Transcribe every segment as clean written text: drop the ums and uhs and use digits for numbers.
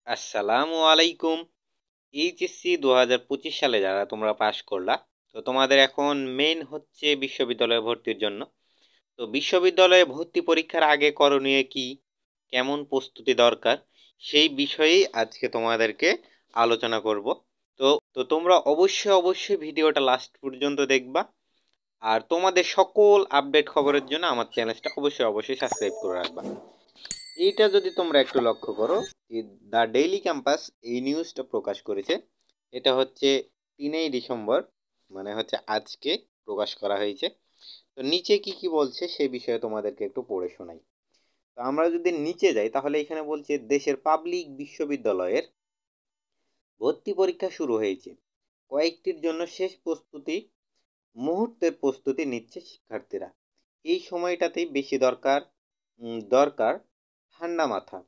আসসালামু আলাইকুম। এইচএসসি 2025 সালে যারা তোমরা পাশ করলা, তো তোমাদের এখন মেইন হচ্ছে বিশ্ববিদ্যালয়ে ভর্তির জন্য। তো বিশ্ববিদ্যালয়ে ভর্তি পরীক্ষার আগে করণীয় কি, কেমন প্রস্তুতি দরকার, সেই বিষয়েই আজকে তোমাদেরকে আলোচনা করব। তো তো তোমরা অবশ্যই ভিডিওটা লাস্ট পর্যন্ত দেখবা। আর তোমাদের সকল আপডেট খবরের জন্য আমার চ্যানেলটা অবশ্যই সাবস্ক্রাইব করে রাখবা। এইটা যদি তোমরা একটু লক্ষ্য করো, দ্য ডেইলি ক্যাম্পাস এই নিউজটা প্রকাশ করেছে। এটা হচ্ছে 3 ডিসেম্বর, মানে হচ্ছে আজকে প্রকাশ করা হয়েছে। তো নিচে কি কি বলছে সেই বিষয়ে তোমাদেরকে একটু পড়ে শোনাই। তো আমরা যদি নিচে যাই তাহলে এখানে বলছে দেশের পাবলিক বিশ্ববিদ্যালয়ের ভর্তি পরীক্ষা শুরু হয়েছে, কয়েকটির জন্য শেষ প্রস্তুতি, মুহূর্তের প্রস্তুতি নিচ্ছে শিক্ষার্থীরা। এই সময়টাতেই বেশি দরকার ঠান্ডা মাথা,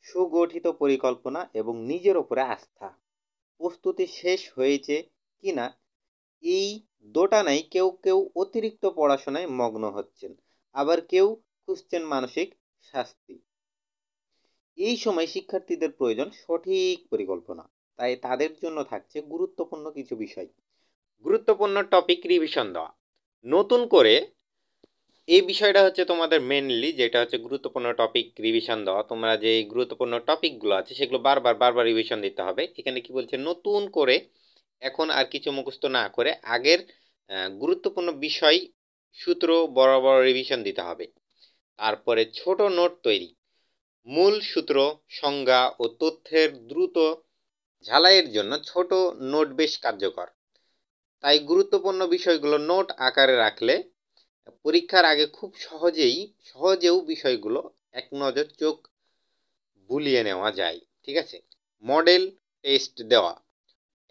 সুগঠিত পরিকল্পনা এবং নিজের উপরে আস্থা। প্রস্তুতি শেষ হয়েছে কিনা এই দোটানায় কেউ অতিরিক্ত পড়াশোনায় মগ্ন হচ্ছেন, আবার কেউ খুঁজছেন মানসিক শাস্তি। এই সময় শিক্ষার্থীদের প্রয়োজন সঠিক পরিকল্পনা, তাই তাদের জন্য থাকছে গুরুত্বপূর্ণ কিছু বিষয়। গুরুত্বপূর্ণ টপিক রিভিশন দেওয়া, নতুন করে এই বিষয়টা হচ্ছে তোমাদের মেনলি যেটা হচ্ছে গুরুত্বপূর্ণ টপিক রিভিশন দেওয়া। তোমরা যে গুরুত্বপূর্ণ টপিকগুলো আছে সেগুলো বারবার রিভিশন দিতে হবে। এখানে কি বলছে, নতুন করে এখন আর কিছু মুখস্থ না করে আগের গুরুত্বপূর্ণ বিষয় সূত্র বড় রিভিশন দিতে হবে। তারপরে ছোট নোট তৈরি, মূল সূত্র, সংজ্ঞা ও তথ্যের দ্রুত ঝালাইয়ের জন্য ছোট নোট বেশ কার্যকর। তাই গুরুত্বপূর্ণ বিষয়গুলো নোট আকারে রাখলে পরীক্ষার আগে খুব সহজেও বিষয়গুলো এক নজর চোখ বুলিয়ে নেওয়া যায়। ঠিক আছে। মডেল টেস্ট দেওয়া,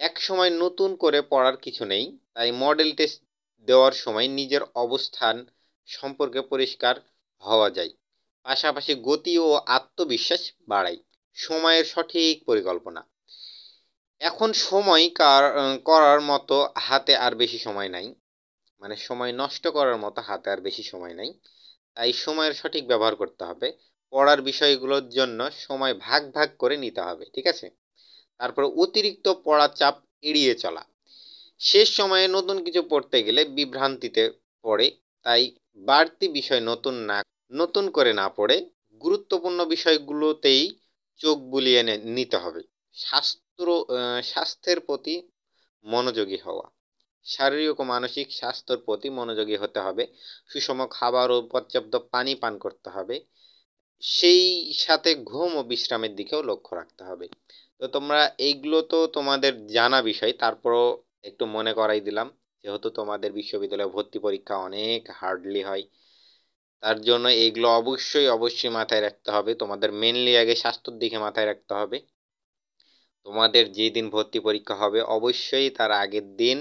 এক সময় নতুন করে পড়ার কিছু নেই, তাই মডেল টেস্ট দেওয়ার সময় নিজের অবস্থান সম্পর্কে পরিষ্কার হওয়া যায়। পাশাপাশি গতি ও আত্মবিশ্বাস বাড়ায়। সময়ের সঠিক পরিকল্পনা, এখন করার মতো হাতে আর বেশি সময় নাই, মানে সময় নষ্ট করার মতো হাতে আর বেশি সময় নাই, তাই সময়ের সঠিক ব্যবহার করতে হবে। পড়ার বিষয়গুলোর জন্য সময় ভাগ করে নিতে হবে। ঠিক আছে। তারপর অতিরিক্ত পড়ার চাপ এড়িয়ে চলা, শেষ সময়ে নতুন কিছু পড়তে গেলে বিভ্রান্তিতে পড়ে, তাই বাড়তি বিষয় নতুন করে না পড়ে গুরুত্বপূর্ণ বিষয়গুলোতেই চোখ বুলিয়ে নিতে হবে। স্বাস্থ্যের প্রতি মনোযোগী হওয়া, শারীরিক ও মানসিক স্বাস্থ্যের প্রতি মনোযোগী হতে হবে। সুষম খাবার ও পর্যাপ্ত পানি পান করতে হবে। সেই সাথে ঘুম ও বিশ্রামের দিকেও লক্ষ্য রাখতে হবে। তো তোমরা এইগুলো তো তোমাদের জানা বিষয়, তারপরও একটু মনে করাই দিলাম, যেহেতু তোমাদের বিশ্ববিদ্যালয়ে ভর্তি পরীক্ষা অনেক হার্ডলি হয়, তার জন্য এইগুলো অবশ্যই মাথায় রাখতে হবে। তোমাদের মেনলি আগে স্বাস্থ্যের দিকে মাথায় রাখতে হবে। তোমাদের যেদিন ভর্তি পরীক্ষা হবে অবশ্যই তার আগের দিন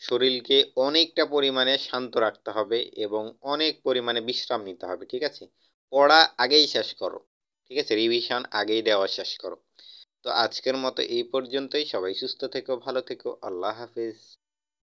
শরীরকে অনেকটা পরিমাণে শান্ত রাখতে হবে এবং অনেক পরিমাণে বিশ্রাম নিতে হবে। ঠিক আছে। পড়া আগেই শেষ করো। ঠিক আছে, রিভিশন আগেই দেওয়া শেষ করো। তো আজকের মতো এই পর্যন্তই। সবাই সুস্থ থেকো, ভালো থেকো, আল্লাহ হাফেজ।